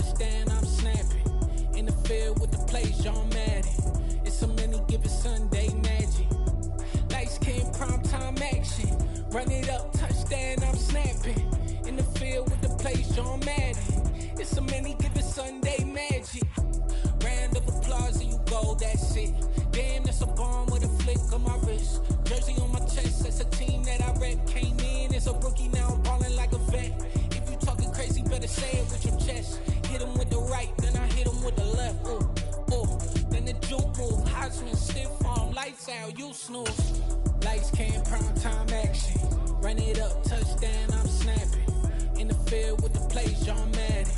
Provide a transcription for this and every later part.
touchdown, I'm snapping. In the field with the plays, John Madden. It's a many given Sunday magic. Lights came prime time action. Run it up, touchdown, I'm snapping. In the field with the plays, John Madden. It's a many given Sunday magic. Round of applause and you go, that's it. Damn, that's a bomb with a flick on my wrist. Jersey on my chest, that's a team that I rep. Came in as a rookie, now I'm ballin' like a vet. If you talking crazy, better say it with your chest. Hit him with the right, then I hit him with the left. Then the juke move, Heisman, stiff arm, lights out, you snooze. Lights came, prime time action. Run it up, touchdown, I'm snapping. In the field with the plays, John Madden.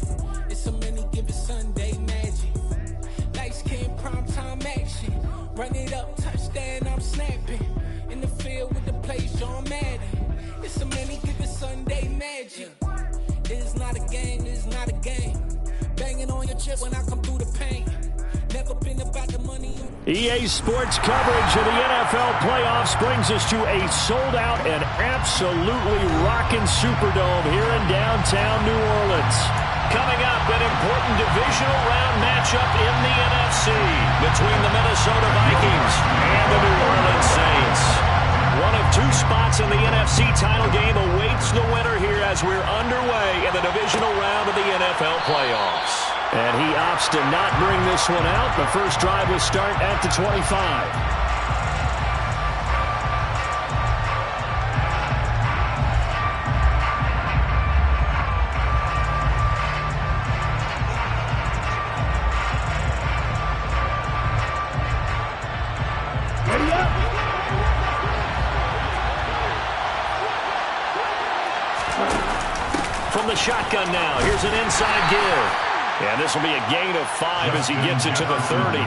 It's a many given Sunday magic. Lights came, prime time action. Run it up, touchdown, I'm snapping. In the field with the plays, John Madden. It's a many given Sunday magic. It is not a game, it is not a game. Banging on your chip when I come through the paint. Never been about the money. EA Sports coverage of the NFL playoffs brings us to a sold-out and absolutely rocking Superdome here in downtown New Orleans. Coming up, an important divisional round matchup in the NFC between the Minnesota Vikings and the New Orleans Saints. One of two spots in the NFC title game awaits the winner here as we're underway in the divisional round of the NFL playoffs. And he opts to not bring this one out. The first drive will start at the 25. From the shotgun now, here's an inside give. And this will be a gain of 5 as he gets it to the 30.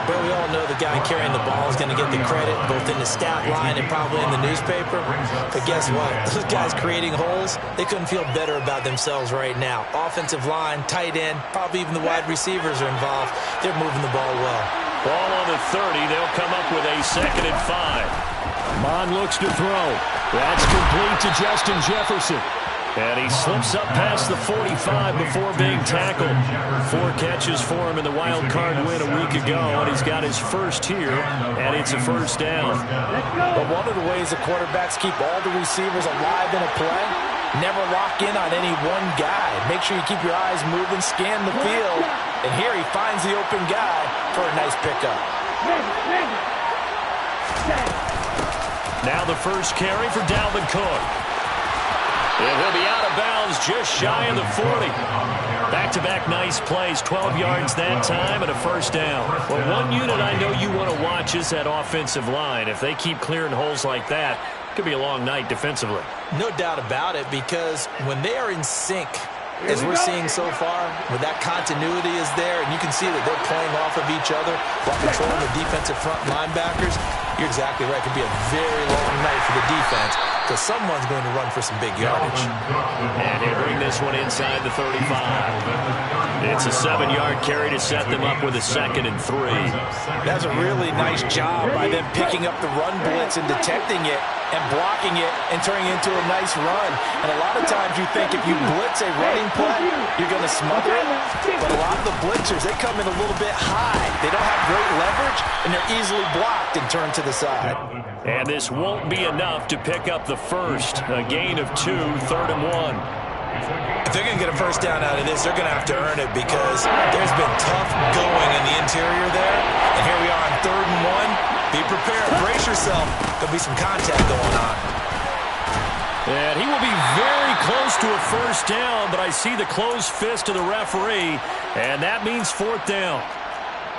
But we all know the guy carrying the ball is going to get the credit, both in the stat line and probably in the newspaper. But guess what? Those guys creating holes, they couldn't feel better about themselves right now. Offensive line, tight end, probably even the wide receivers are involved. They're moving the ball well. Ball on the 30. They'll come up with a 2nd and 5. Mon looks to throw. That's complete to Justin Jefferson. And he slips up past the 45 before being tackled. 4 catches for him in the wild card win a week ago, and he's got his first here, and it's a first down. But one of the ways the quarterbacks keep all the receivers alive in a play, never lock in on any one guy. Make sure you keep your eyes moving, scan the field, and here he finds the open guy for a nice pickup. Now the first carry for Dalvin Cook. And he'll be out of bounds just shy of the 40. Back-to-back nice plays, 12 yards that time and a first down. Well, one unit I know you want to watch is that offensive line. If they keep clearing holes like that, it could be a long night defensively. No doubt about it, because when they are in sync, as we're seeing so far, where that continuity is there, and you can see that they're playing off of each other while controlling the defensive front linebackers, you're exactly right. It could be a very long night for the defense, because someone's going to run for some big yardage. And he'll bring this one inside the 35. It's a 7-yard carry to set them up with a 2nd and 3. That's a really nice job by them picking up the run blitz and detecting it and blocking it and turning it into a nice run. And a lot of times you think if you blitz a running play, you're going to smother it. But a lot of the blitzers, they come in a little bit high. They don't have great leverage, and they're easily blocked and turned to the side. And this won't be enough to pick up the first. A gain of 2, 3rd and 1. If they're going to get a first down out of this, they're going to have to earn it, because there's been tough going in the interior there. And here we are on 3rd and 1. Be prepared. Brace yourself. There'll be some contact going on. And he will be very close to a first down, but I see the closed fist of the referee, and that means 4th down.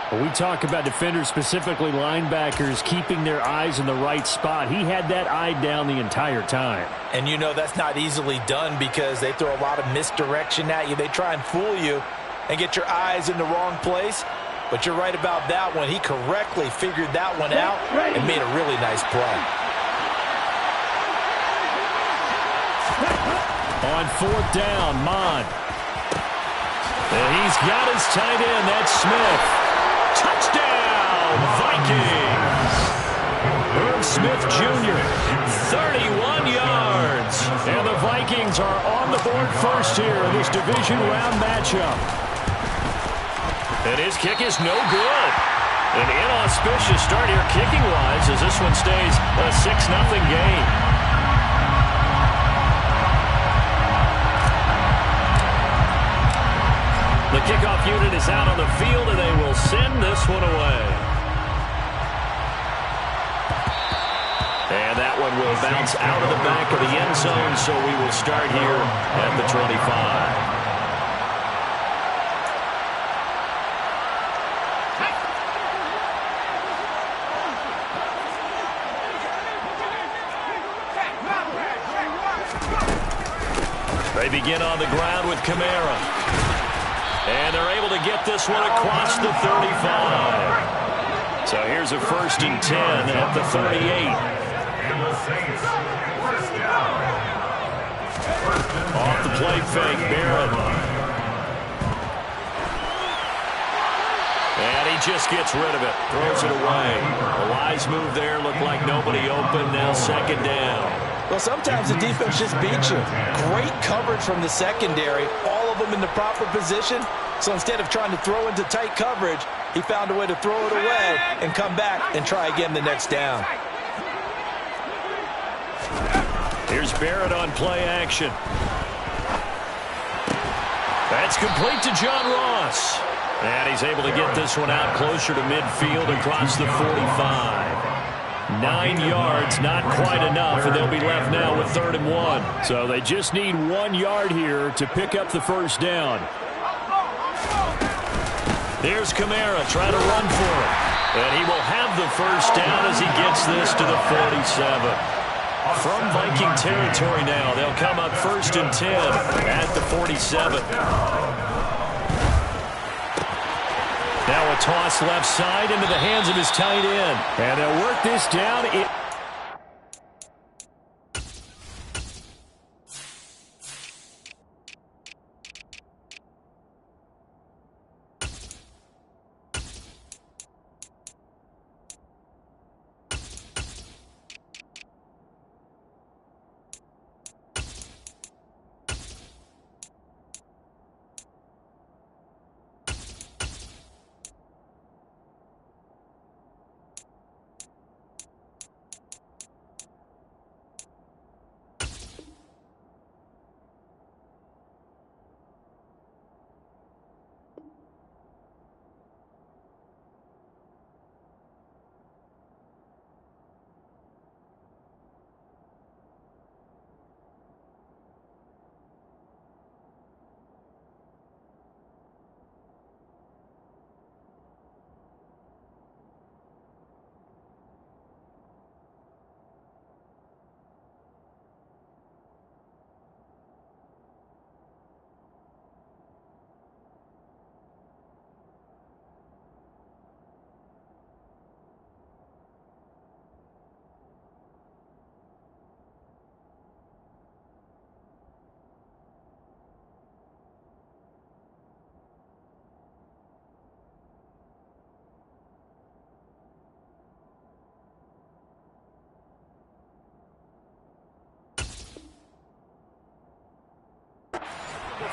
When we talk about defenders, specifically linebackers, keeping their eyes in the right spot, he had that eye down the entire time. And you know that's not easily done, because they throw a lot of misdirection at you. They try and fool you and get your eyes in the wrong place. But you're right about that one. He correctly figured that one out and made a really nice play. On 4th down, Mon. And he's got his tight end. That's Smith. Touchdown, Vikings! Irv Smith Jr., 31 yards. And the Vikings Vikings are on the board first here in this division round matchup. And his kick is no good. An inauspicious start here kicking-wise as this one stays a 6-0 game. The kickoff unit is out on the field, and they will send this one away. And that one will bounce out of the back of the end zone, so we will start here at the 25. They begin on the ground with Kamara. And they're able to get this one across the 35. So here's a 1st and 10 at the 38. Off the play fake, Barrett. And he just gets rid of it. Throws it away. A wise move there. Looked like nobody open. Now 2nd down. Well, sometimes the defense just beats you. Great coverage from the secondary. All of them in the proper position. So instead of trying to throw into tight coverage, he found a way to throw it away and come back and try again the next down. Here's Barrett on play action. That's complete to John Ross. And he's able to get this one out closer to midfield across the 45. 9 yards, not quite enough, and they'll be left now with 3rd and 1. So they just need 1 yard here to pick up the 1st down. Here's Kamara trying to run for it. And he will have the 1st down as he gets this to the 47. From Viking territory now, they'll come up 1st and 10 at the 47. Now a toss left side into the hands of his tight end. And they'll work this down.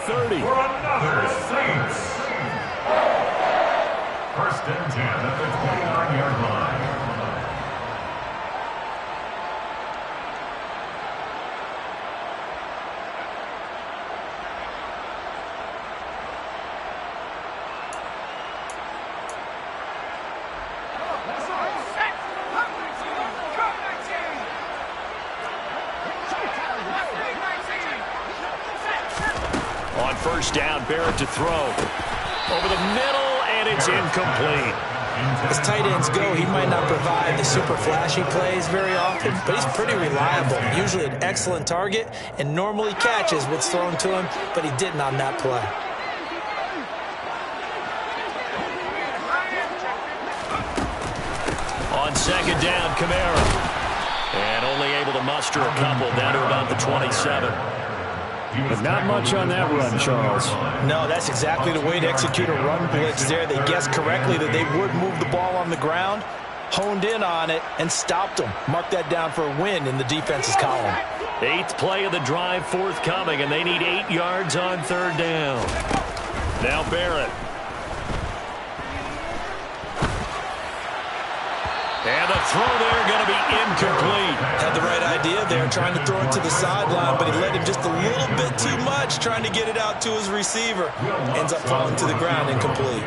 For another Saints. 1st and 10 at the 29-yard line. On 1st down, Barrett to throw. Over the middle, and it's incomplete. As tight ends go, he might not provide the super flashy plays very often, but he's pretty reliable. Usually an excellent target, and normally catches what's thrown to him, but he didn't on that play. On 2nd down, Kamara. And only able to muster a couple down to about the 27. But not much on that run, Charles. No, that's exactly the way to execute a run blitz there. They guessed correctly that they would move the ball on the ground. honed in on it and stopped them. Mark that down for a win in the defense's column. 8th play of the drive forthcoming, and they need 8 yards on 3rd down. Now Barrett. And the throw there going to be incomplete. Had the right idea there, trying to throw it to the sideline, but he let him just a little bit too much, trying to get it out to his receiver. Ends up falling to the ground, incomplete.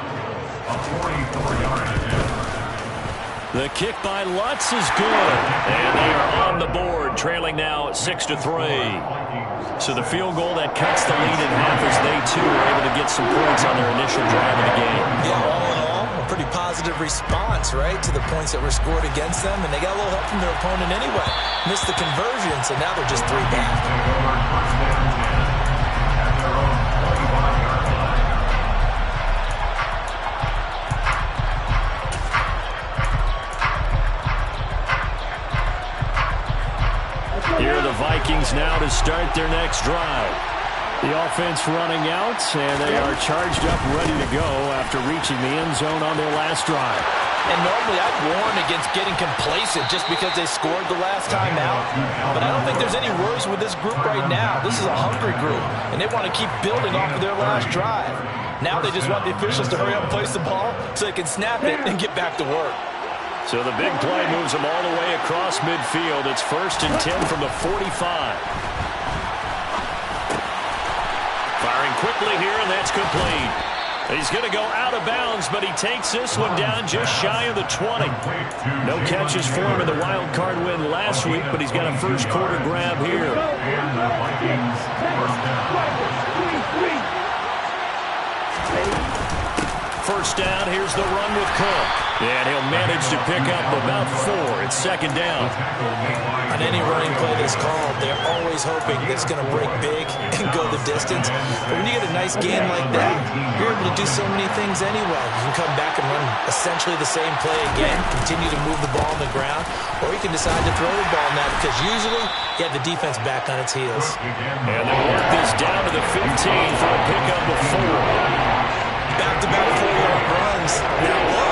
The kick by Lutz is good. And they are on the board, trailing now 6-3. So the field goal that cuts the lead in half as they, too, are able to get some points on their initial drive of the game. Yeah, all in all, a pretty positive response, right, to the points that were scored against them. And they got a little help from their opponent anyway. Missed the conversion, so now they're just 3 back. Here are the Vikings now to start their next drive. The offense running out, and they are charged up, ready to go after reaching the end zone on their last drive. And normally I'd warn against getting complacent just because they scored the last time out. But I don't think there's any worries with this group right now. This is a hungry group, and they want to keep building off of their last drive. Now they just want the officials to hurry up and place the ball so they can snap it and get back to work. So the big play moves them all the way across midfield. It's 1st and 10 from the 45. Firing quickly here, and that's complete. He's going to go out of bounds, but he takes this one down just shy of the 20. No catches for him in the wild card win last week, but he's got a first quarter grab here. First down, here's the run with Cook. And he'll manage to pick up about 4. It's 2nd down. On any running play that's called, they're always hoping that it's going to break big and go the distance. But when you get a nice gain like that, you're able to do so many things anyway. You can come back and run essentially the same play again, continue to move the ball on the ground, or you can decide to throw the ball now because usually you have the defense back on its heels. And they work this down to the 15 for a pickup of 4. Back-to-back 4-yard runs. Now what?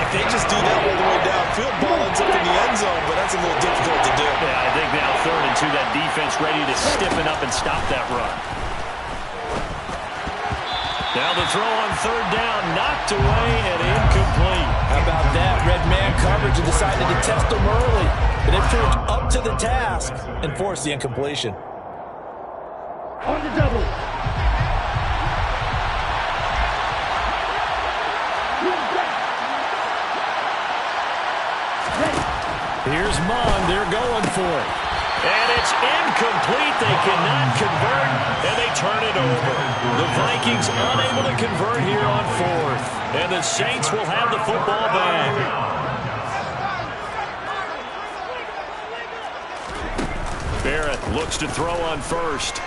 If they just do that all the way downfield, ball ends up in the end zone, but that's a little difficult to do. Yeah, I think now 3rd and 2, that defense ready to stiffen up and stop that run. Now the throw on 3rd down, knocked away and incomplete. How about that? Red man coverage and decided to test them early, but it proved up to the task and forced the incompletion. On the double. Here's Mond. They're going for it. And it's incomplete. They cannot convert, and they turn it over. The Vikings unable to convert here on 4th. And the Saints will have the football back. Barrett looks to throw on 1st.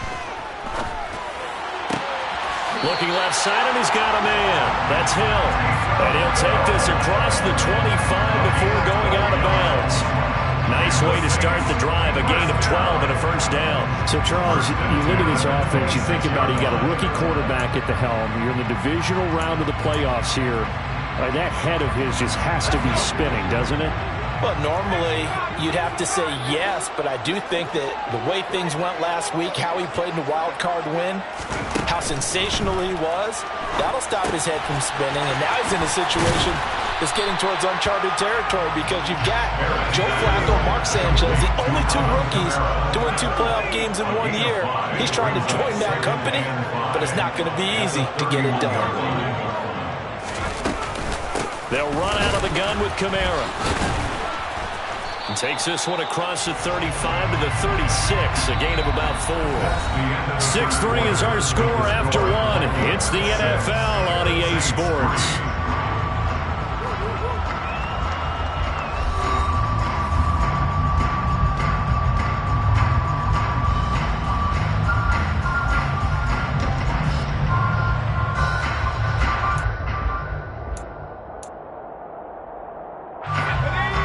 Looking left side, and he's got a man. That's Hill. And he'll take this across the 25 before going out of bounds. Nice way to start the drive, a gain of 12 and a first down. So, Charles, you look at this offense, you think about it, you got a rookie quarterback at the helm. You're in the divisional round of the playoffs here. That head of his just has to be spinning, doesn't it? Well, normally you'd have to say yes, but I do think that the way things went last week, how he played in the wild card win, how sensational he was, that'll stop his head from spinning. And now he's in a situation that's getting towards uncharted territory because you've got Joe Flacco, Mark Sanchez, the only 2 rookies to win 2 playoff games in 1 year. He's trying to join that company, but it's not going to be easy to get it done. They'll run out of the gun with Kamara. And takes this one across the 35 to the 36, a gain of about 4. 6-3 is our score after 1. It's the NFL on EA Sports.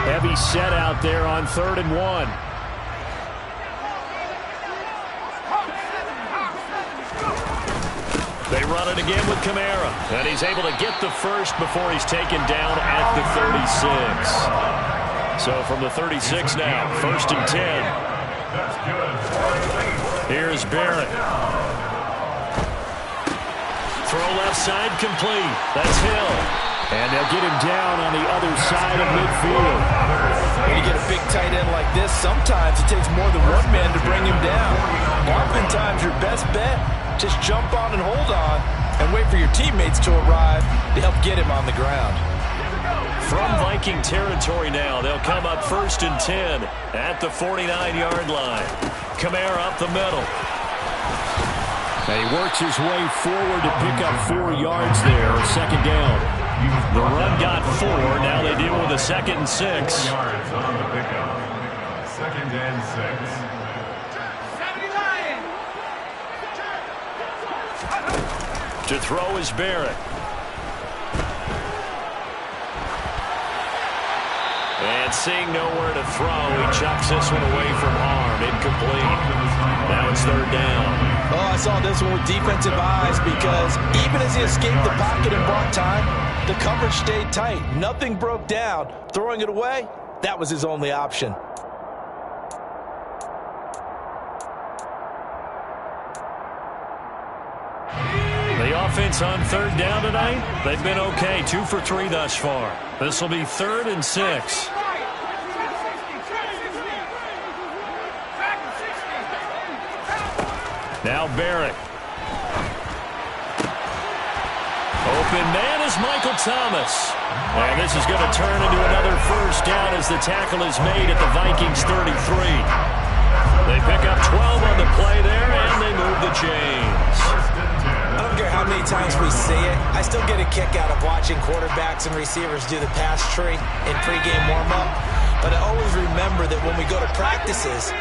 Heavy set out there on 3rd and 1. They run it again with Kamara, and he's able to get the first before he's taken down at the 36. So from the 36 now, 1st and 10. Here's Barrett. Throw left side complete. That's Hill. And they'll get him down on the other side of midfield. When you get a big tight end like this, sometimes it takes more than one man to bring him down. Oftentimes, your best bet, just jump on and hold on and wait for your teammates to arrive to help get him on the ground. From Viking territory now, they'll come up 1st and 10 at the 49-yard line. Kamara up the middle. And he works his way forward to pick up 4 yards there, 2nd down. The run got 4. Now they deal with a 2nd and 6. Yards on the pickup. 2nd and 6. To throw is Barrett. And seeing nowhere to throw, he chucks this one away from harm. Incomplete. Now it's 3rd down. Oh, I saw this one with defensive eyes because even as he escaped the pocket and bought time, the coverage stayed tight. Nothing broke down. Throwing it away, that was his only option. The offense on 3rd down tonight, they've been okay. 2 for 3 thus far. This will be 3rd and 6. Now Barrett. Open man is Michael Thomas. And this is going to turn into another 1st down as the tackle is made at the Vikings 33. They pick up 12 on the play there, and they move the chains. I don't care how many times we see it. I still get a kick out of watching quarterbacks and receivers do the pass tree in pregame warm-up. But I always remember that when we go to practices,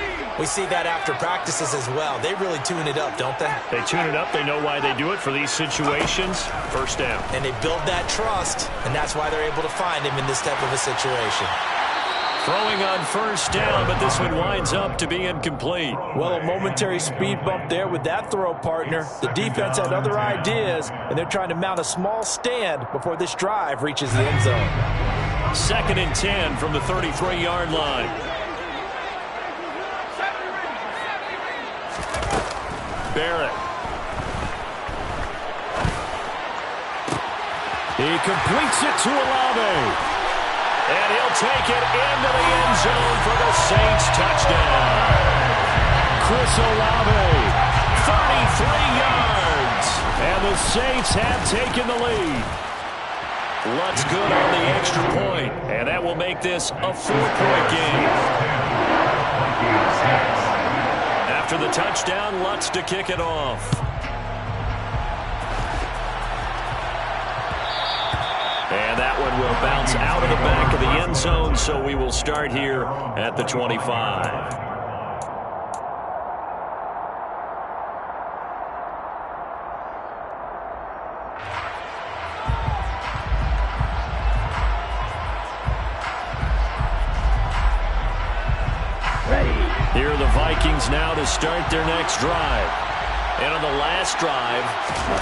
we see that after practices as well. They really tune it up, don't they? They tune it up. They know why they do it for these situations. 1st down. And they build that trust, and that's why they're able to find him in this type of a situation. Throwing on 1st down, but this one winds up to be incomplete. Well, a momentary speed bump there with that throw, partner. The defense had other ideas, and they're trying to mount a small stand before this drive reaches the end zone. 2nd and 10 from the 33-yard line. Barrett. He completes it to Olave. And he'll take it into the end zone for the Saints touchdown. Chris Olave. 33 yards. And the Saints have taken the lead. Lutz good on the extra point. And that will make this a 4-point game. After the touchdown, Lutz to kick it off. And that one will bounce out of the back of the end zone, so we will start here at the 25. Here are the Vikings now to start their next drive. And on the last drive,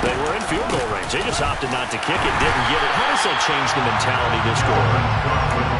they were in field goal range. They just opted not to kick it, didn't get it. How does that change the mentality this quarter?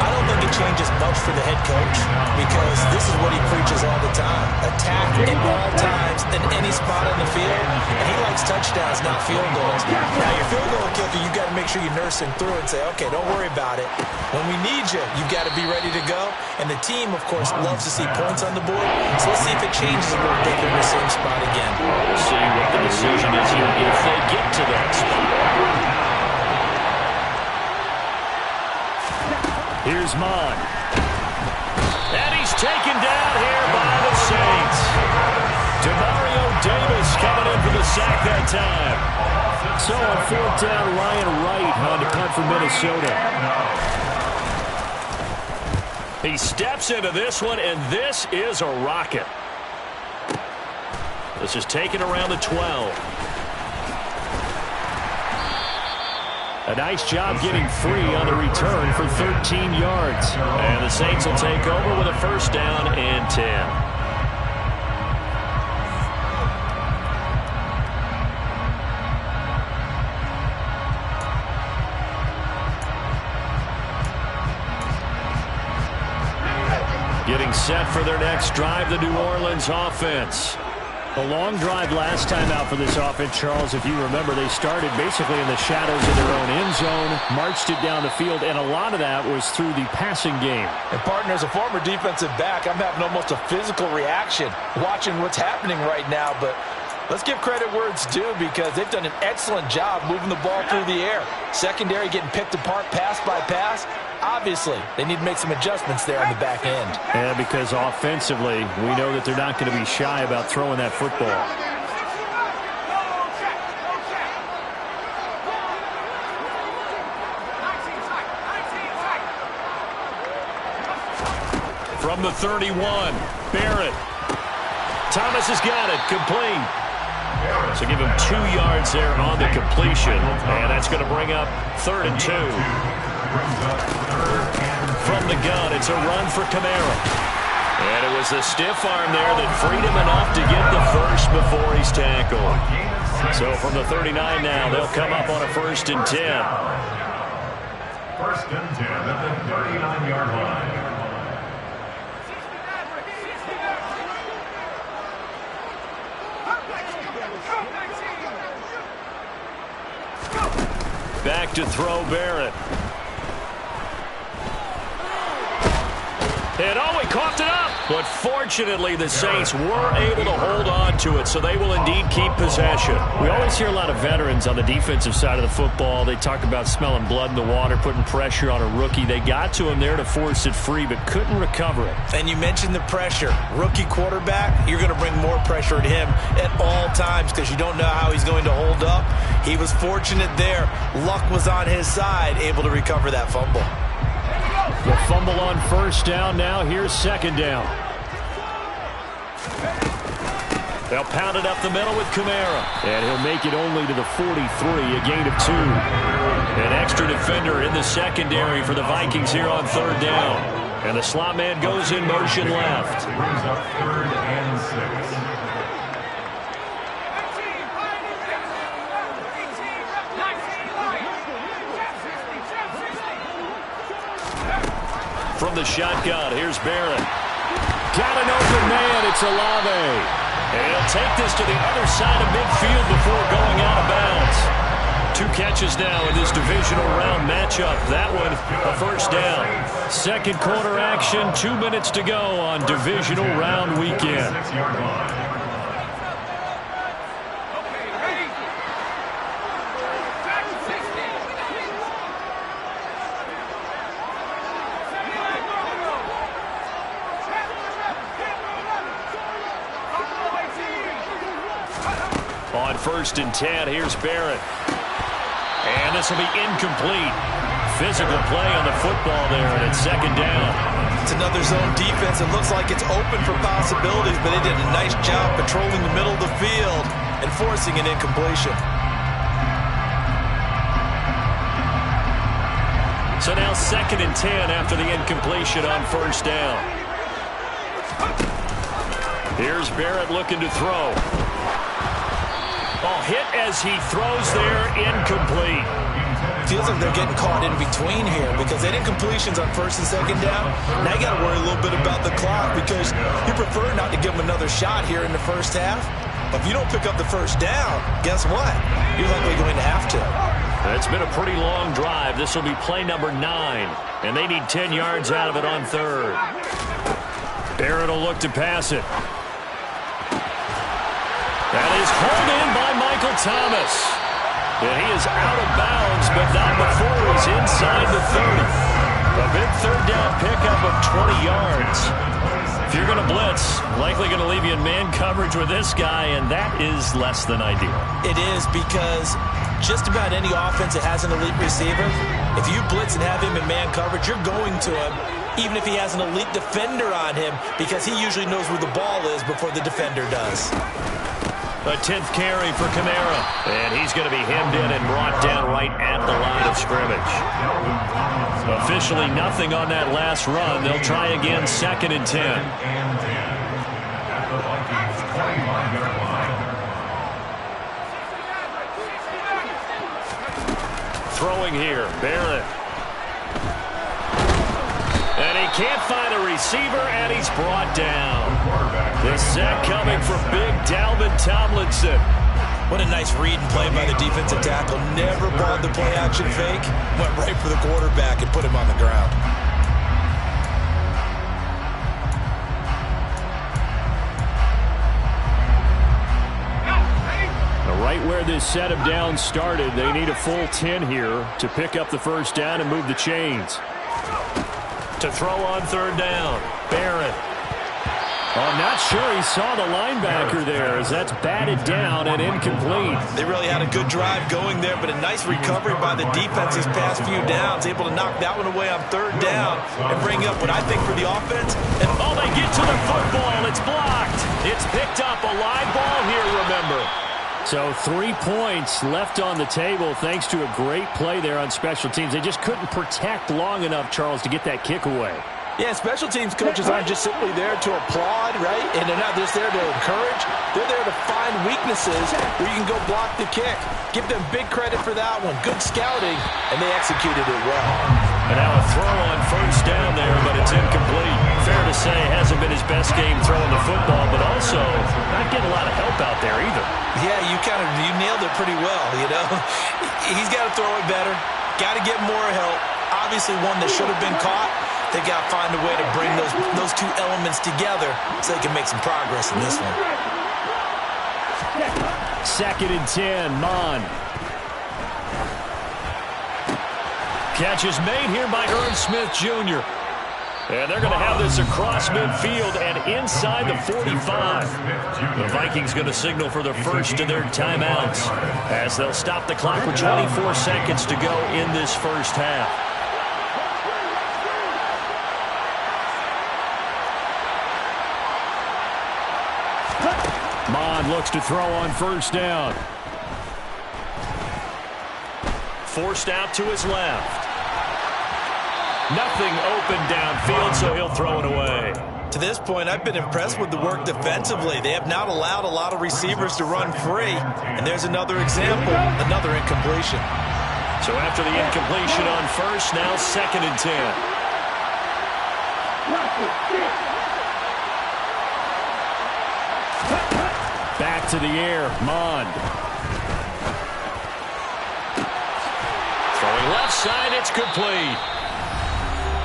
I don't think it changes much for the head coach because this is what he preaches all the time. Attack at all times in any spot on the field. And he likes touchdowns, not field goals. Now, your field goal kicker, you've got to make sure you nurse him through and say, okay, don't worry about it. When we need you, you've got to be ready to go. And the team, of course, loves to see points on the board. So let's see if it changes a little bit in the same spot again. We'll see what the decision is here if they get to that spot. Here's Mon. And he's taken down here by the Saints. Demario Davis coming in for the sack that time. So on 4th down, Ryan Wright on the punt for Minnesota. He steps into this one, and this is a rocket. This is taken around the 12. A nice job getting free on the return for 13 yards. And the Saints will take over with a 1st down and 10. Getting set for their next drive, the New Orleans offense. A long drive last time out for this offense, Charles. If you remember, they started basically in the shadows of their own end zone, marched it down the field, and a lot of that was through the passing game. And, partner, as a former defensive back, I'm having almost a physical reaction watching what's happening right now. But let's give credit where it's due because they've done an excellent job moving the ball through the air. Secondary getting picked apart pass by pass. Obviously, they need to make some adjustments there on the back end. Yeah, because offensively, we know that they're not going to be shy about throwing that football. From the 31, Barrett. Thomas has got it, complete. So give him 2 yards there on the completion, and that's going to bring up 3rd and 2. From the gun, it's a run for Kamara. And it was the stiff arm there that freed him enough to get the first before he's tackled. So from the 39 now, they'll come up on a 1st and 10. 1st and 10 at the 39-yard line. Back to throw Barrett. And he coughed it up. But fortunately, the Saints were able to hold on to it, so they will indeed keep possession. We always hear a lot of veterans on the defensive side of the football. They talk about smelling blood in the water, putting pressure on a rookie. They got to him there to force it free, but couldn't recover it. And you mentioned the pressure. Rookie quarterback, you're going to bring more pressure at him at all times because you don't know how he's going to hold up. He was fortunate there. Luck was on his side, able to recover that fumble. The fumble on 1st down. Now here's 2nd down. They'll pound it up the middle with Kamara. And he'll make it only to the 43, a gain of 2. An extra defender in the secondary for the Vikings here on 3rd down. And the slot man goes in motion left. Brings up 3rd and 6. From the shotgun, here's Barrett. Got an open man, it's Olave. And he'll take this to the other side of midfield before going out of bounds. 2 catches now in this divisional round matchup. That one, a 1st down. 2nd quarter action, 2 minutes to go on divisional round weekend. 6-yard line. On 1st and 10, here's Barrett. And this will be incomplete. Physical play on the football there, and it's 2nd down. It's another zone defense. It looks like it's open for possibilities, but they did a nice job patrolling the middle of the field and forcing an incompletion. So now 2nd and 10 after the incompletion on 1st down. Here's Barrett looking to throw. Oh, hit as he throws there, incomplete. Feels like they're getting caught in between here because they did completions on 1st and 2nd down. Now you got to worry a little bit about the clock because you prefer not to give them another shot here in the 1st half. But if you don't pick up the 1st down, guess what? You're likely going to have to. It's been a pretty long drive. This will be play number 9, and they need 10 yards out of it on 3rd. Barrett will look to pass it. That is hauled in by Michael Thomas. And he is out of bounds, but not before he's inside the 30. A big 3rd down pickup of 20 yards. If you're going to blitz, likely going to leave you in man coverage with this guy, and that is less than ideal. It is because just about any offense that has an elite receiver, if you blitz and have him in man coverage, you're going to him, even if he has an elite defender on him, because he usually knows where the ball is before the defender does. A 10th carry for Kamara. And he's going to be hemmed in and brought down right at the line of scrimmage. Officially nothing on that last run. They'll try again 2nd and 10. At the Vikings 25-yard line. Throwing here, Barrett. And he Can't find a receiver, and he's brought down. The sack coming from big Dalvin Tomlinson. What a nice read and play by the defensive tackle. Never brought the play-action fake. Went right for the quarterback and put him on the ground. Right where this set of downs started, they need a full 10 here to pick up the first down and move the chains. To throw on third down, Barron. I'm not sure he saw the linebacker there as that's batted down and incomplete. They really had a good drive going there, but a nice recovery by the defense these past few downs, able to knock that one away on third down and bring up what I think for the offense. And they get to the football. It's blocked. It's picked up. A live ball here, remember. So 3 points left on the table thanks to a great play there on special teams. They just couldn't protect long enough, Charles, to get that kick away. Yeah, special teams coaches aren't just simply there to applaud, right? And they're not just there to encourage. They're there to find weaknesses where you can go block the kick. Give them big credit for that one. Good scouting, and they executed it well. And now a throw on first down there, but it's incomplete. Fair to say, hasn't been his best game throwing the football, but also not getting a lot of help out there either. Yeah, you nailed it pretty well, you know. He's got to throw it better. Got to get more help. Obviously one that should have been caught. They got to find a way to bring those two elements together so they can make some progress in this one. 2nd and 10, Mon. Catch is made here by Irv Smith Jr. And they're going to have this across midfield and inside the 45. The Vikings going to signal for the first of their timeouts as they'll stop the clock with 24 seconds to go in this first half. Mon looks to throw on first down. Forced out to his left. Nothing open downfield, so he'll throw it away. To this point, I've been impressed with the work defensively. They have not allowed a lot of receivers to run free. And there's another example, another incompletion. So after the incompletion on first, now 2nd and 10. Back to the air, Mon. Throwing left side, it's complete.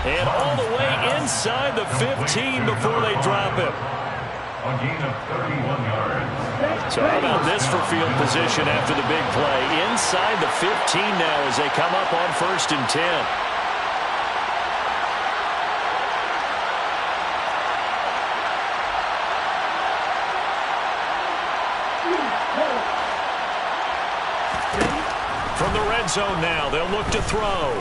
And all the way inside the 15 before they drop it. A gain of 31 yards. So how about this for field position after the big play? Inside the 15 now as they come up on 1st and 10. From the red zone now, they'll look to throw.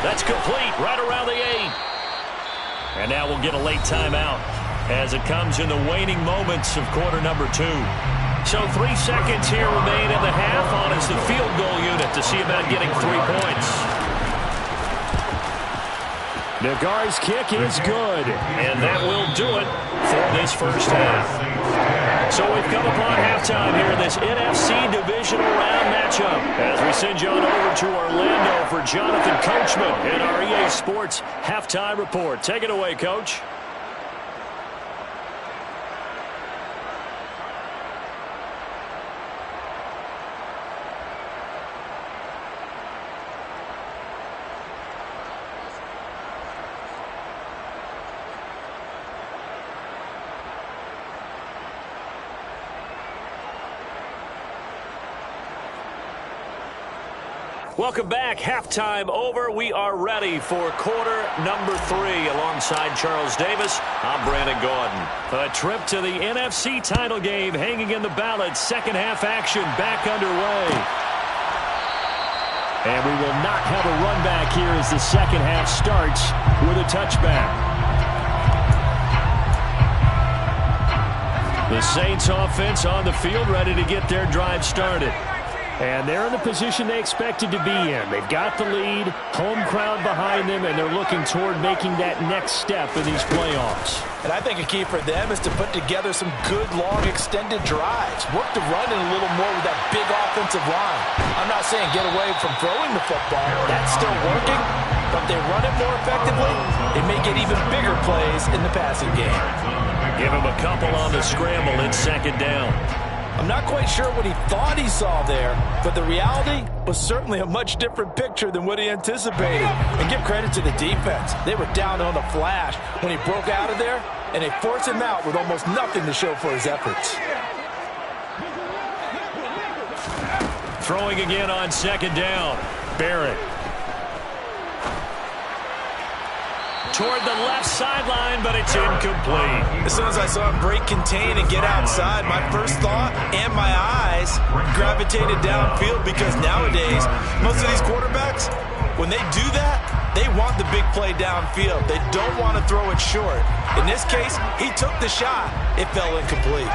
That's complete right around the 8. And now we'll get a late timeout as it comes in the waning moments of quarter number 2. So 3 seconds here remain in the half on as the field goal unit to see about getting 3 points. Nagar's kick is good. And that will do it for this first half. So we've come upon halftime here in this NFC Divisional Round matchup as we send you on over to Orlando for Jonathan Coachman in our EA Sports Halftime Report. Take it away, Coach. Welcome back. Halftime over. We are ready for quarter number 3. Alongside Charles Davis, I'm Brandon Gordon. A trip to the NFC title game hanging in the balance. Second half action back underway. And we will not have a run back here as the second half starts with a touchback. The Saints offense on the field ready to get their drive started. And they're in the position they expected to be in. They've got the lead, home crowd behind them, and they're looking toward making that next step in these playoffs. And I think a key for them is to put together some good, long, extended drives. Work the run in a little more with that big offensive line. I'm not saying get away from throwing the football. That's still working. but if they run it more effectively, they may get even bigger plays in the passing game. Give him a couple on the scramble. It's second down. I'm not quite sure what he thought he saw there, but the reality was certainly a much different picture than what he anticipated. And give credit to the defense. They were down on a flash when he broke out of there, and they forced him out with almost nothing to show for his efforts. Throwing again on second down. Barrett. Toward the left sideline, but it's incomplete. As soon as I saw him break contain and get outside, my first thought and my eyes gravitated downfield, because nowadays, most of these quarterbacks, when they do that, they want the big play downfield. They don't want to throw it short. In this case, he took the shot. It fell incomplete.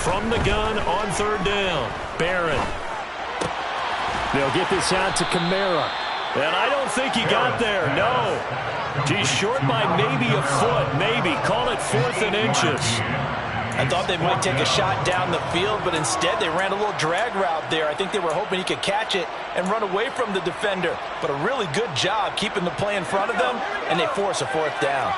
From the gun on third down, Barrett. They'll get this out to Kamara. And I don't think he got there, no. He's short by maybe a foot, maybe. Call it 4th and inches. I thought they might take a shot down the field, but instead they ran a little drag route there. I think they were hoping he could catch it and run away from the defender. But a really good job keeping the play in front of them, and they force a 4th down.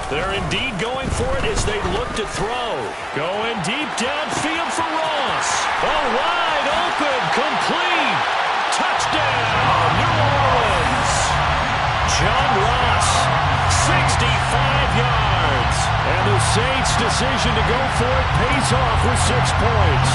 They're indeed going for it as they look to throw. Going deep downfield for Ross. Oh, wide open, complete. Touchdown, New Orleans. John Ross, 65 yards. And the Saints' decision to go for it pays off with 6 points.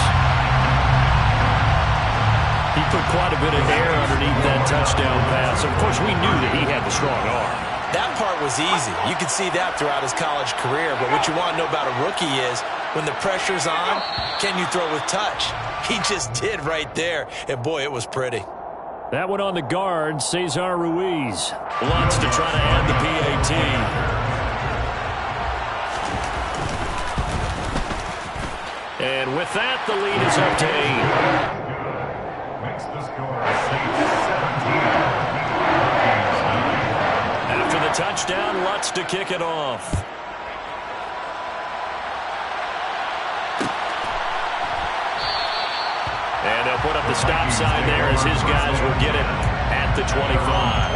He put quite a bit of air underneath that touchdown pass. Of course, we knew that he had the strong arm. That part was easy. You could see that throughout his college career. But what you want to know about a rookie is, when the pressure's on, can you throw with touch? He just did right there. And, boy, it was pretty. That one on the guard, Cesar Ruiz. Lutz to try to add the PAT. And with that, the lead is up to 8. Makes the score 17. After the touchdown, Lutz to kick it off. And they'll put up the stop sign there as his guys will get it at the 25.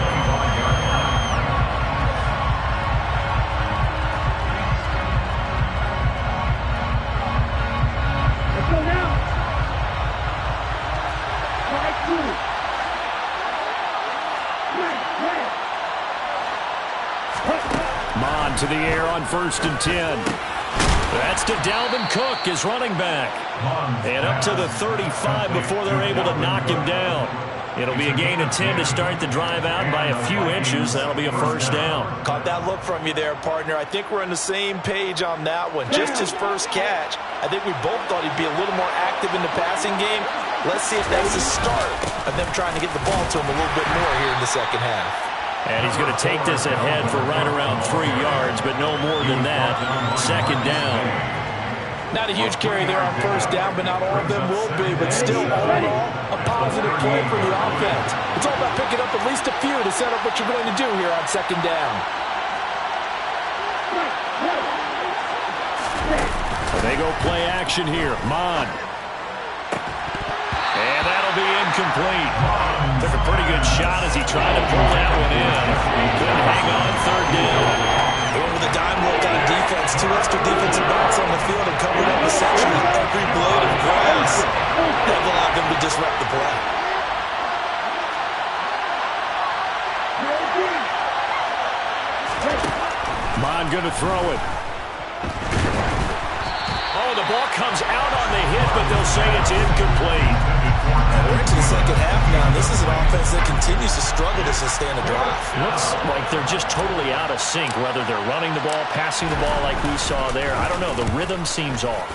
To the air on 1st and 10. That's to Dalvin Cook, his running back. And up to the 35 before they're able to knock him down. It'll be a gain of 10 to start the drive out by a few inches. That'll be a 1st down. Caught that look from you there, partner. I think we're on the same page on that one. Just his first catch. I think we both thought he'd be a little more active in the passing game. Let's see if that's the start of them trying to get the ball to him a little bit more here in the second half. And he's going to take this ahead for right around 3 yards, but no more than that. 2nd down. Not a huge carry there on 1st down, but not all of them will be. But still, all in all, a positive play for the offense. It's all about picking up at least a few to set up what you're going to do here on 2nd down. They go play action here. Mon. And that'll be incomplete. Took a pretty good shot as he tried to pull that one in. Couldn't hang on 3rd down. They went with a dime look on defense. 2 extra defensive backs on the field and covered up essentially every blade of grass. That allowed them to disrupt the play. Mon going to throw it. Oh, the ball comes out on the hit, but they'll say it's incomplete. We're into the second half now. This is an offense that continues to struggle to sustain a drive. Looks like they're just totally out of sync, whether they're running the ball, passing the ball like we saw there. I don't know. The rhythm seems off.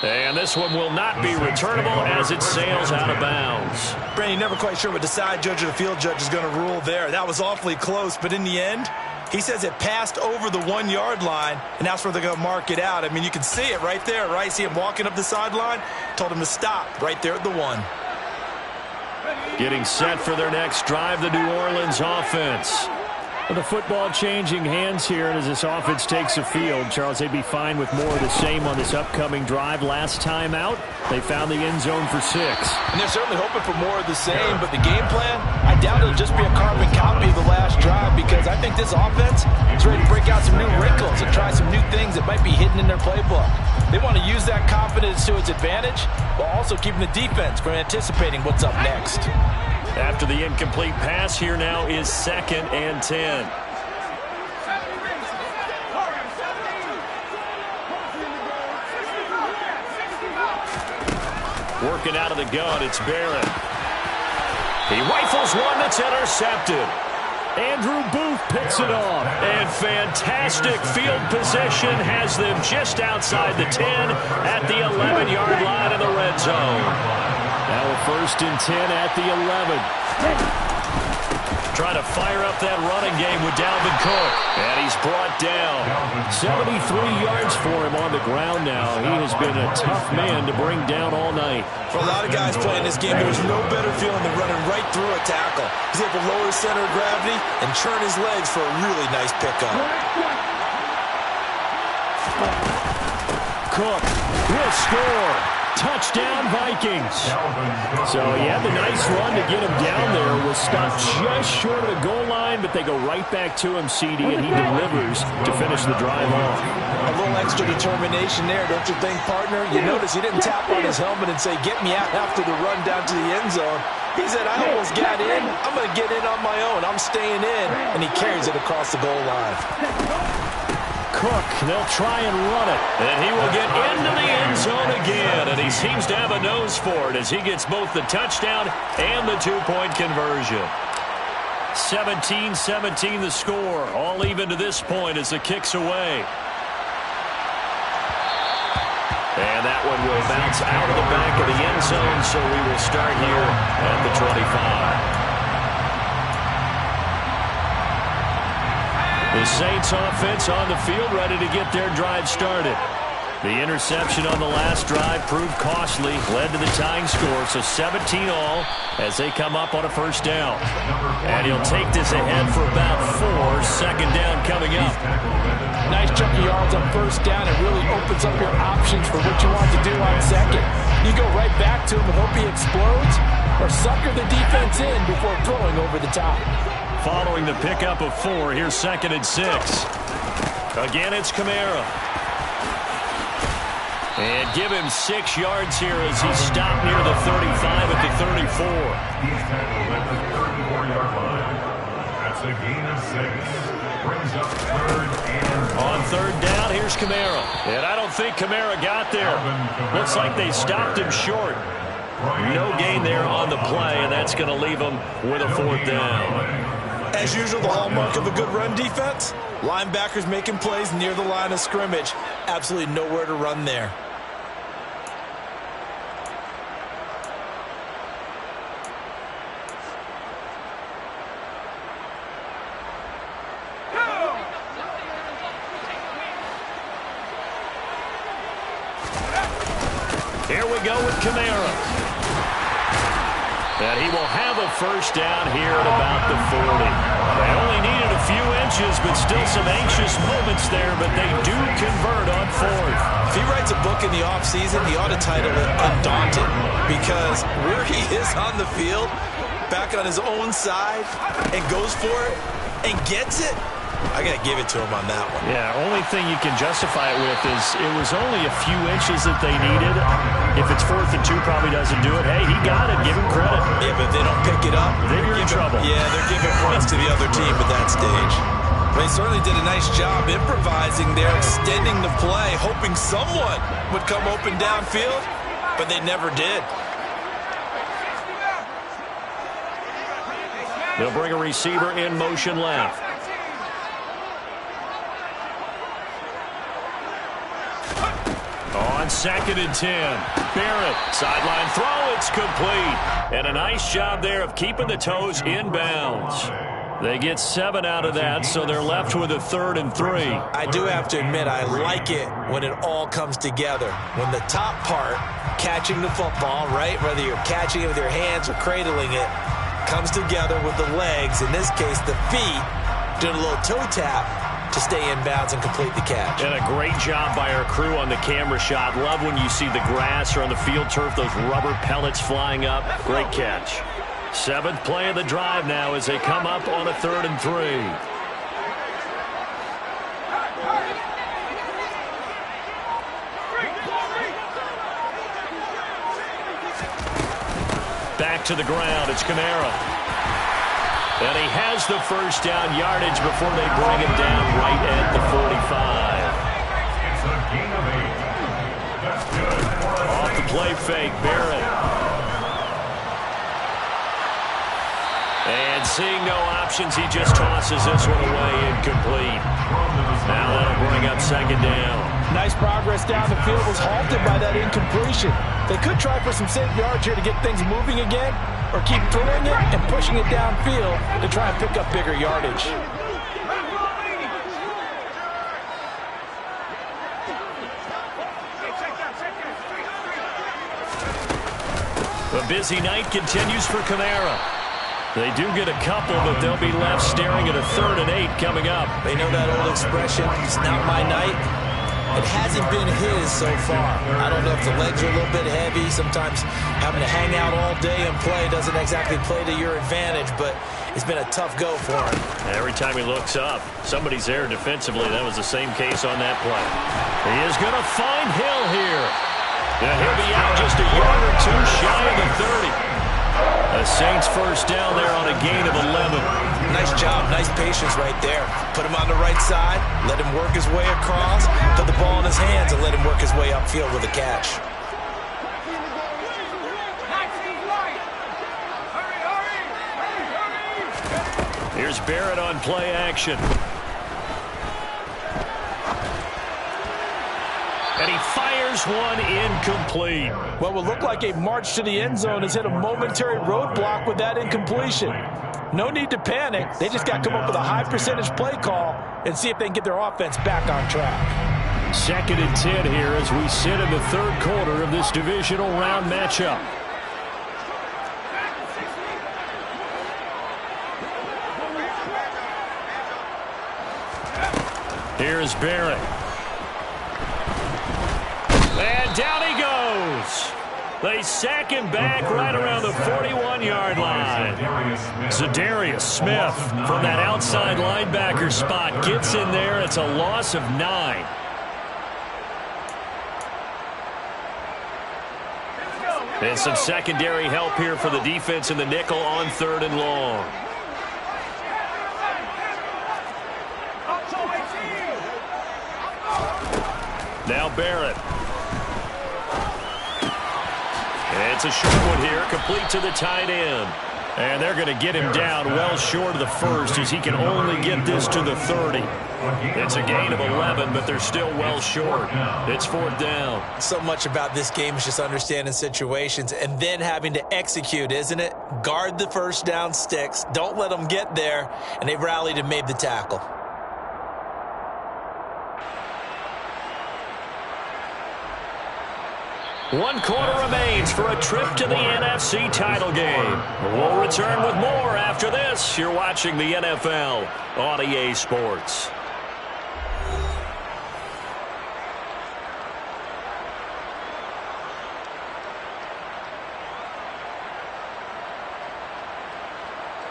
And this one will not be returnable as it sails out of bounds. Brandon, you're never quite sure what the side judge or the field judge is going to rule there. That was awfully close, but in the end, he says it passed over the 1-yard line, and that's where they're going to mark it out. I mean, you can see it right there, right? See him walking up the sideline? Told him to stop right there at the 1. Getting set for their next drive, the New Orleans offense. The football changing hands here, and as this offense takes the field, Charles, they'd be fine with more of the same on this upcoming drive. Last time out, they found the end zone for 6. And they're certainly hoping for more of the same, but the game plan, I doubt it'll just be a carbon copy of the last drive, because I think this offense is ready to break out some new wrinkles and try some new things that might be hidden in their playbook. They want to use that confidence to its advantage, while also keeping the defense from anticipating what's up next. After the incomplete pass, here now is 2nd and 10. Working out of the gun, it's Barrett. He rifles one that's intercepted. Andrew Booth picks it off. And fantastic field position has them just outside the 10 at the 11-yard line in the red zone. Now a 1st and 10 at the 11. Trying to fire up that running game with Dalvin Cook. And he's brought down. 73 yards for him on the ground now. He has been a tough man to bring down all night. For a lot of guys playing this game, there's no better feeling than running right through a tackle. He's able to lower his center of gravity and churn his legs for a really nice pickup. Cook will score. Touchdown, Vikings. So he had the nice run to get him down there. Was stopped just short of the goal line, but they go right back to him, CD, and he delivers to finish the drive off. A little extra determination there, don't you think, partner? You notice he didn't tap on his helmet and say, get me out after the run down to the end zone. He said, I almost got in. I'm going to get in on my own. I'm staying in. And he carries it across the goal line. Cook, they'll try and run it. And he will get into the end zone again. And he seems to have a nose for it as he gets both the touchdown and the 2-point conversion. 17-17 the score. All even to this point as the kick's away. And that one will bounce out of the back of the end zone, so we will start here at the 25. The Saints offense on the field ready to get their drive started. The interception on the last drive proved costly, led to the tying score, so 17 all as they come up on a 1st down. And he'll take this ahead for about 4, 2nd down coming up. Nice chunk of yards on 1st down. It really opens up your options for what you want to do on 2nd. You go right back to him and hope he explodes, or sucker the defense in before throwing over the top. Following the pickup of 4, here's 2nd and 6. Again, it's Kamara. And give him 6 yards here as he stopped near the 35 at the 34. He's tackled at the 34-yard line. That's a gain of 6. Brings up 3rd and 1. On 3rd down, here's Kamara. And I don't think Kamara got there. Looks like they stopped him short. No gain there on the play, and that's going to leave him with a 4th down. As usual, the hallmark of a good run defense, linebackers making plays near the line of scrimmage. Absolutely nowhere to run there. Here we go with Kamara. And he will have a 1st down here at about the 40. They only needed a few inches, but still some anxious moments there, but they do convert on 4th. If he writes a book in the offseason, he ought to title it Undaunted, because where he is on the field, back on his own side, and goes for it, and gets it, I got to give it to him on that one. Yeah, only thing you can justify it with is it was only a few inches that they needed. If it's 4th and 2, probably doesn't do it. Hey, he got it. Give him credit. Yeah, but if they don't pick it up, then you're in trouble. Yeah, they're giving points to the other team at that stage. They certainly did a nice job improvising there, extending the play, hoping someone would come open downfield, but they never did. They'll bring a receiver in motion left. On 2nd and 10, Barrett, sideline throw, it's complete. And a nice job there of keeping the toes in bounds. They get 7 out of that, so they're left with a 3rd and 3. I do have to admit, I like it when it all comes together. When the top part, catching the football, right, whether you're catching it with your hands or cradling it, comes together with the legs, in this case the feet, doing a little toe tap to stay in bounds and complete the catch. And a great job by our crew on the camera shot. Love when you see the grass or on the field turf, those rubber pellets flying up. Great catch. 7th play of the drive now as they come up on a 3rd and 3. Back to the ground. It's Kamara. And he has the first down yardage before they bring him down right at the 45. It's a gain of 8. That's good. Off the play fake, Barrett. And seeing no options, he just tosses this one away incomplete. Now that'll bring up 2nd down. Nice progress down the field, was halted by that incompletion. They could try for some safe yards here to get things moving again, or keep throwing it and pushing it downfield to try and pick up bigger yardage. A busy night continues for Kamara. They do get a couple, but they'll be left staring at a 3rd and 8 coming up. They know that old expression, it's not my night. It hasn't been his so far. I don't know if the legs are a little bit heavy. Sometimes having to hang out all day and play doesn't exactly play to your advantage, but it's been a tough go for him. Every time he looks up, somebody's there defensively. That was the same case on that play. He is going to find Hill here. And he'll be out just a yard or 2 shy of the 30. The Saints first down there on a gain of 11. Nice job, nice patience right there. Put him on the right side, let him work his way across, put the ball in his hands, and let him work his way upfield with a catch. Here's Barrett on play action. And he fires one incomplete. What will look like a march to the end zone has hit a momentary roadblock with that incompletion. No need to panic. They just got to come up with a high percentage play call and see if they can get their offense back on track. 2nd and 10 here as we sit in the 3rd quarter of this divisional round matchup. Here's Barrett. And down he goes. They sack him back right around the 41-yard line. Zadarius Smith from that outside linebacker spot gets in there. It's a loss of 9. And some secondary help here for the defense in the nickel on 3rd and long. Now Barrett. It's a short one here, complete to the tight end. And they're going to get him down well short of the 1st as he can only get this to the 30. It's a gain of 11, but they're still well short. It's 4th down. So much about this game is just understanding situations and then having to execute, isn't it? Guard the first down sticks. Don't let them get there. And they rallied and made the tackle. One quarter remains for a trip to the NFC title game. We'll return with more after this. You're watching the NFL on EA Sports.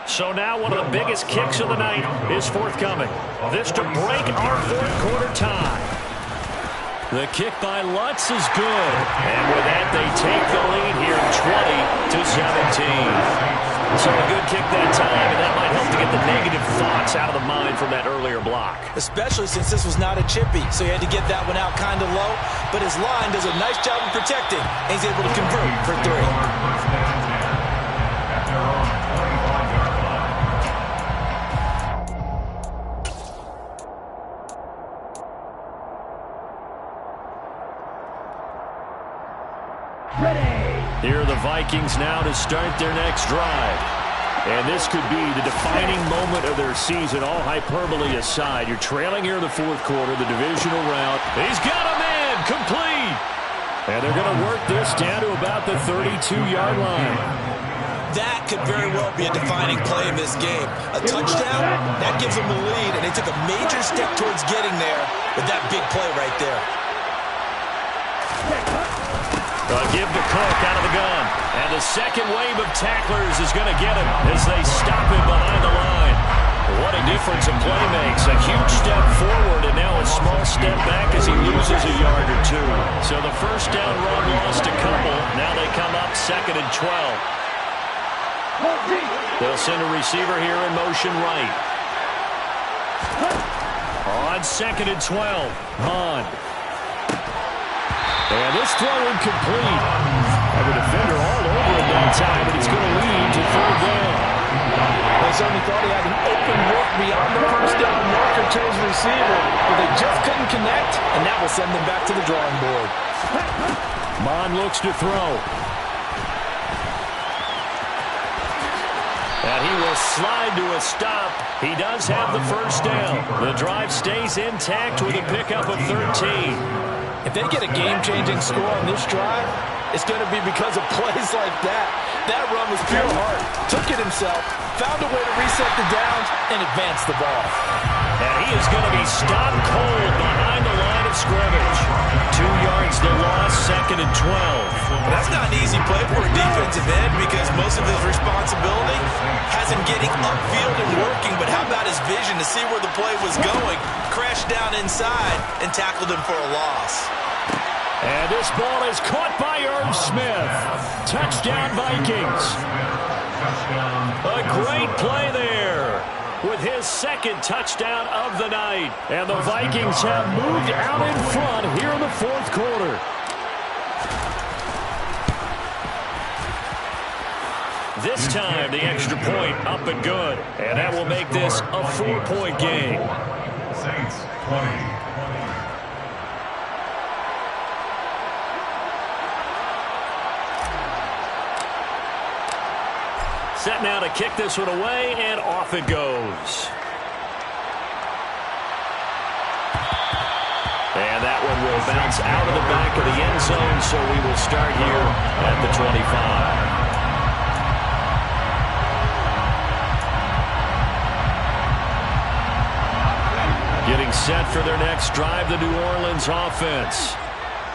So now one of the biggest kicks of the night is forthcoming. This to break our 4th quarter tie. The kick by Lutz is good. And with that, they take the lead here 20-17. So a good kick that time, and that might help to get the negative thoughts out of the mind from that earlier block. Especially since this was not a chippy, so he had to get that one out kind of low. But his line does a nice job of protecting, and he's able to convert for 3. Here are the Vikings now to start their next drive. And this could be the defining moment of their season, all hyperbole aside. You're trailing here in the fourth quarter, the divisional round. He's got him in, complete. And they're going to work this down to about the 32-yard line. That could very well be a defining play in this game. A touchdown, that gives them the lead, and they took a major step towards getting there with that big play right there. Give to Cook out of the gun. And the second wave of tacklers is going to get him as they stop him behind the line. What a difference a play makes. A huge step forward and now a small step back as he loses a yard or two. So the first down run lost a couple. Now they come up 2nd and 12. They'll send a receiver here in motion right. On 2nd and 12. Hahn. And this throw incomplete. Have a defender all over him that time, but it's going to lead to 3rd down. They certainly thought he had an open look beyond the first down marker to his receiver, but they just couldn't connect, and that will send them back to the drawing board. Mon looks to throw. And he will slide to a stop. He does have the first down. The drive stays intact with a pickup of 13. If they get a game-changing score on this drive, it's going to be because of plays like that. That run was pure heart. Took it himself, found a way to reset the downs, and advance the ball. And he is going to be stopped cold behind the line of scrimmage. 2 yards the loss, 2nd and 12. Well, that's not an easy play for a defensive end because most of his responsibility has him getting upfield and working, but how about his vision to see where the play was going, crashed down inside, and tackled him for a loss. And this ball is caught by Irv Smith. Touchdown, Vikings. A great play there with his 2nd touchdown of the night. And the Vikings have moved out in front here in the 4th quarter. This time, the extra point up and good. And that will make this a 4-point game. Saints 20. Set now to kick this one away, and off it goes. And that one will bounce out of the back of the end zone, so we will start here at the 25. Getting set for their next drive, the New Orleans offense.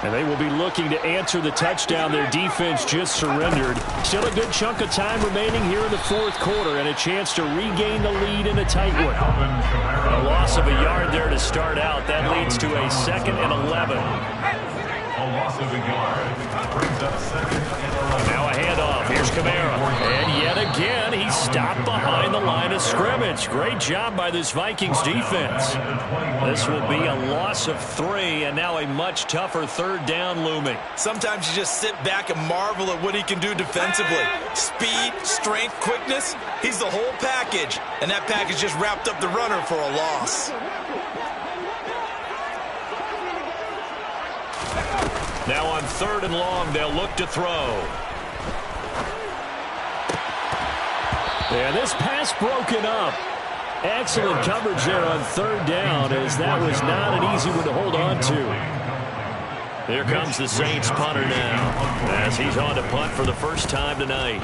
And they will be looking to answer the touchdown their defense just surrendered. Still a good chunk of time remaining here in the 4th quarter and a chance to regain the lead in a tight one. A loss of a yard there to start out. That leads to a 2nd and 11. A loss of a yard brings up 2nd and 11. Now a handoff. Here's Kamara. And yet again, he stopped behind the line of scrimmage. Great job by this Vikings defense. This will be a loss of 3, and now a much tougher 3rd down looming. Sometimes you just sit back and marvel at what he can do defensively. Speed, strength, quickness, he's the whole package. And that package just wrapped up the runner for a loss. Now on 3rd and long, they'll look to throw. And this pass broken up. Excellent coverage there on 3rd down, as that was not an easy one to hold on to. Here comes the Saints punter now, as he's on to punt for the first time tonight.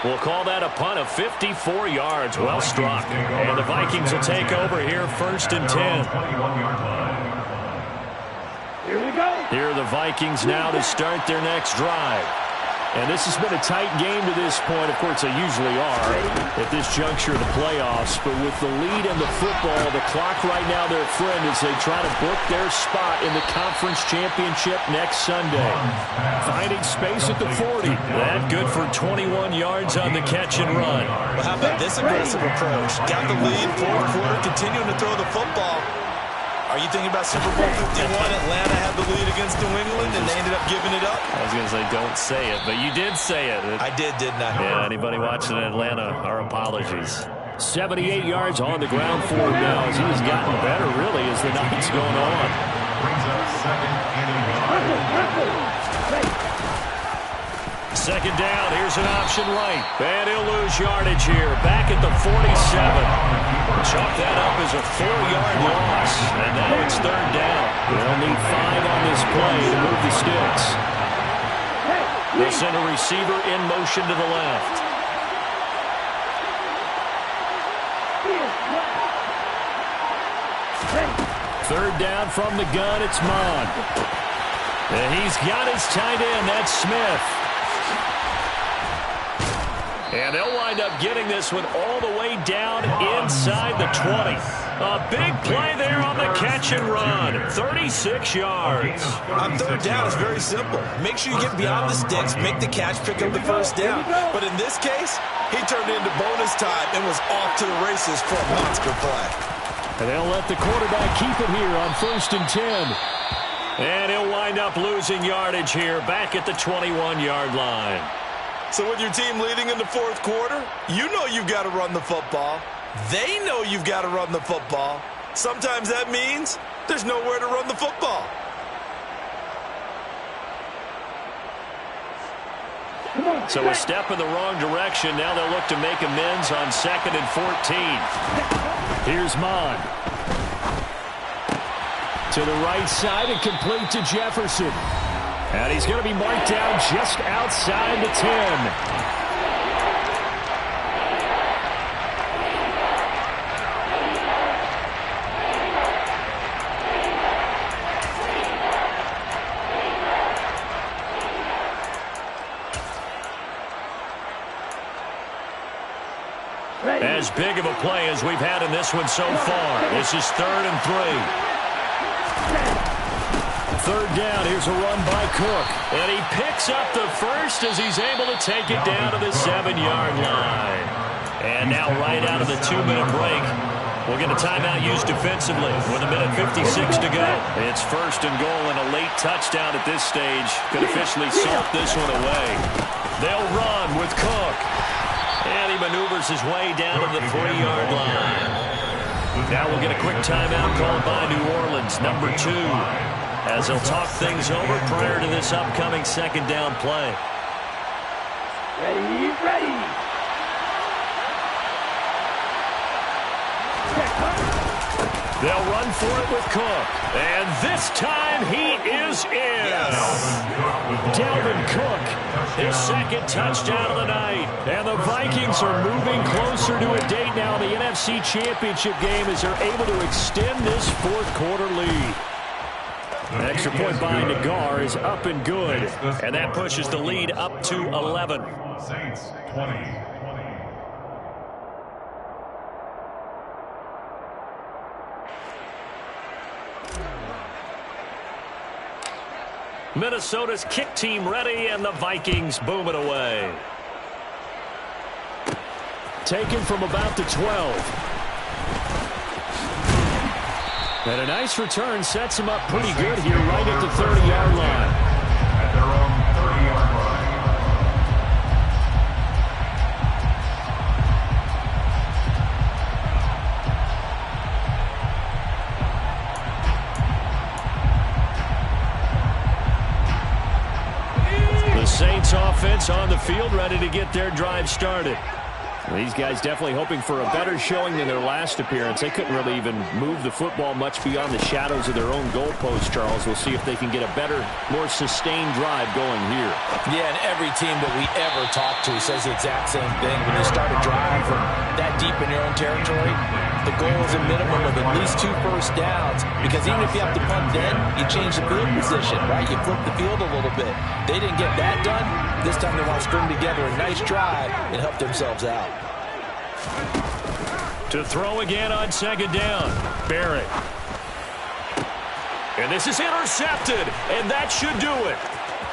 We'll call that a punt of 54 yards. Well struck. And the Vikings will take over here 1st and 10. Here we go. Here are the Vikings now to start their next drive. And this has been a tight game to this point. Of course, they usually are at this juncture of the playoffs. But with the lead in the football, the clock right now their friend as they try to book their spot in the conference championship next Sunday. Finding space at the 40. That good for 21 yards on the catch and run. Well, how about this aggressive approach? Got the lead, 4th quarter, continuing to throw the football. Are you thinking about Super Bowl 51? Atlanta had the lead against New England, and they ended up giving it up? I was going to say, don't say it, but you did say it. I did, didn't I? Yeah, anybody watching Atlanta, our apologies. 78 yards on the ground for him now as he's gotten better, really, as the night's going on. Brings up second and 5. Second down, here's an option right. And he'll lose yardage here, back at the 47. Chalk that up as a 4-yard loss, and now it's third down. They'll need 5 on this play to move the sticks. They'll send a receiver in motion to the left. Third down from the gun, it's Mon. And he's got his tight end, that's Smith. And they'll wind up getting this one all the way down inside the 20. A big play there on the catch and run. 36 yards. On third down, it's very simple. Make sure you get beyond the sticks, make the catch, pick up the first down. But in this case, he turned into bonus time and was off to the races for a monster play. And they'll let the quarterback keep it here on 1st and 10. And he'll wind up losing yardage here back at the 21-yard line. So with your team leading in the fourth quarter, you know you've got to run the football. They know you've got to run the football. Sometimes that means there's nowhere to run the football. So a step in the wrong direction. Now they'll look to make amends on 2nd and 14. Here's Mon. To the right side and complete to Jefferson. And he's going to be marked down just outside the 10. As big of a play as we've had in this one so far. This is 3rd and 3. Third down, here's a run by Cook. And he picks up the first as he's able to take it down to the 7-yard line. And now right out of the 2-minute break, we'll get a timeout used defensively with 1:56 to go. It's 1st and goal and a late touchdown at this stage could officially salt this one away. They'll run with Cook. And he maneuvers his way down to the 3-yard line. Now we'll get a quick timeout called by New Orleans, number 2. As they'll talk things over prior to this upcoming 2nd down play. Ready. They'll run for it with Cook. And this time he is in. Dalvin Cook, his 2nd touchdown of the night. And the Vikings are moving closer to a date now in the NFC Championship game as they're able to extend this 4th quarter lead. An extra point by Nagar is up and good. And that pushes the lead up to 11. Saints 20. Minnesota's kick team ready, and the Vikings boom it away. Taken from about the 12. And a nice return sets him up pretty good here right at the 30-yard line. At their own 30-yard line. The Saints offense on the field ready to get their drive started. These guys definitely hoping for a better showing than their last appearance. They couldn't really even move the football much beyond the shadows of their own goalpost, Charles. We'll see if they can get a better, more sustained drive going here. Yeah, and every team that we ever talk to says the exact same thing. When you start a drive from that deep in your own territory, the goal is a minimum of at least 2 first downs, because even if you have to punt then, you change the field position, right? You flip the field a little bit. They didn't get that done. This time they want to string together a nice drive and help themselves out. To throw again on 2nd down. Barrett. And this is intercepted, and that should do it.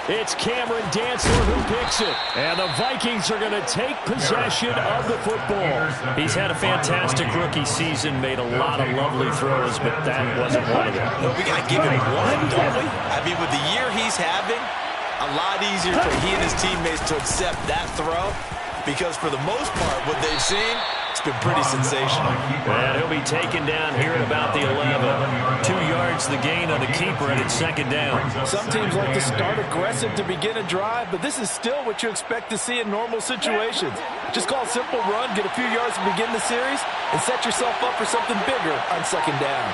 It's Cameron Dantzler who picks it. And the Vikings are going to take possession of the football. He's had a fantastic rookie season, made a lot of lovely throws, but that wasn't one of them. Well, we got to give him one, don't we? I mean, with the year he's having, a lot easier for he and his teammates to accept that throw, because for the most part, what they've seen, been pretty sensational. And he'll be taken down here at about the 11. 2 yards the gain on the keeper, and it's second down. Some teams like to start aggressive to begin a drive, but this is still what you expect to see in normal situations. Just call a simple run, get a few yards to begin the series, and set yourself up for something bigger on second down.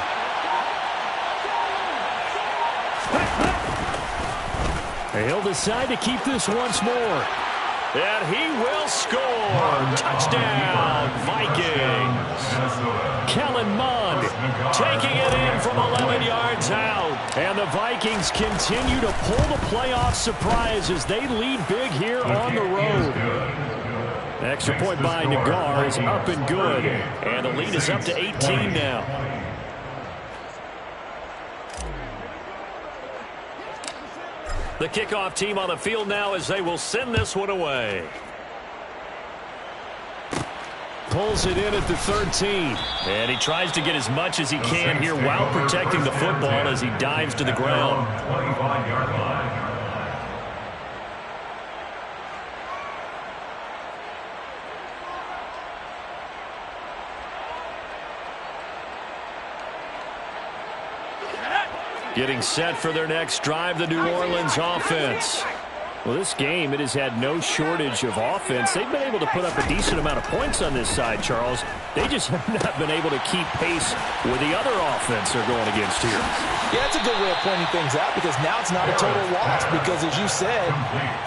He'll decide to keep this once more. And he will score. Touchdown, Vikings. Kellen Mond Taking it in from 11 yards out. And the Vikings continue to pull the playoff surprise as they lead big here on the road. Extra point by Nagar is up and good. And the lead is up to 18 now. The kickoff team on the field now as they will send this one away. Pulls it in at the 13. And he tries to get as much as he can here while protecting the football as he dives to the ground. 25-yard line. Getting set for their next drive, the New Orleans offense. Well, this game, it has had no shortage of offense. They've been able to put up a decent amount of points on this side, Charles. They just have not been able to keep pace with the other offense they're going against here. Yeah, that's a good way of pointing things out because now it's not a total loss because, as you said,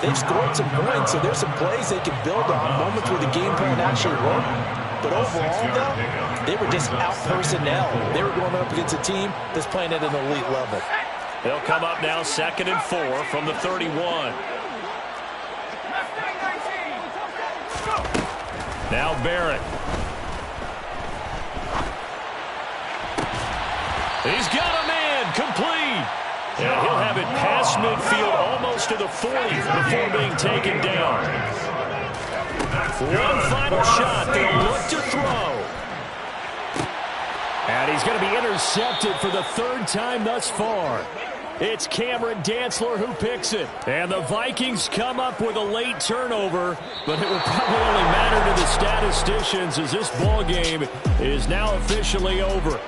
they've scored some points, so there's some plays they can build on, moments where the game plan actually worked. But overall, though, they were just out-personnel. They were going up against a team that's playing at an elite level. They'll come up now 2nd and 4 from the 31. Now Barrett. He's got a man complete. And he'll have it past midfield almost to the 40 before being taken down. One final shot. They'll look to throw. And he's going to be intercepted for the 3rd time thus far. It's Cameron Dantzler who picks it. And the Vikings come up with a late turnover, but it will probably only matter to the statisticians as this ball game is now officially over.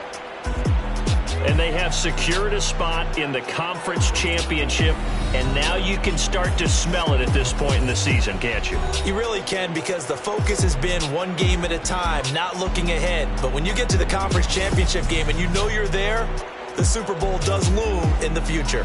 And they have secured a spot in the conference championship, and now you can start to smell it at this point in the season, can't you? You really can because the focus has been one game at a time, not looking ahead. But when you get to the conference championship game and you know you're there, the Super Bowl does loom in the future.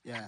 Yeah.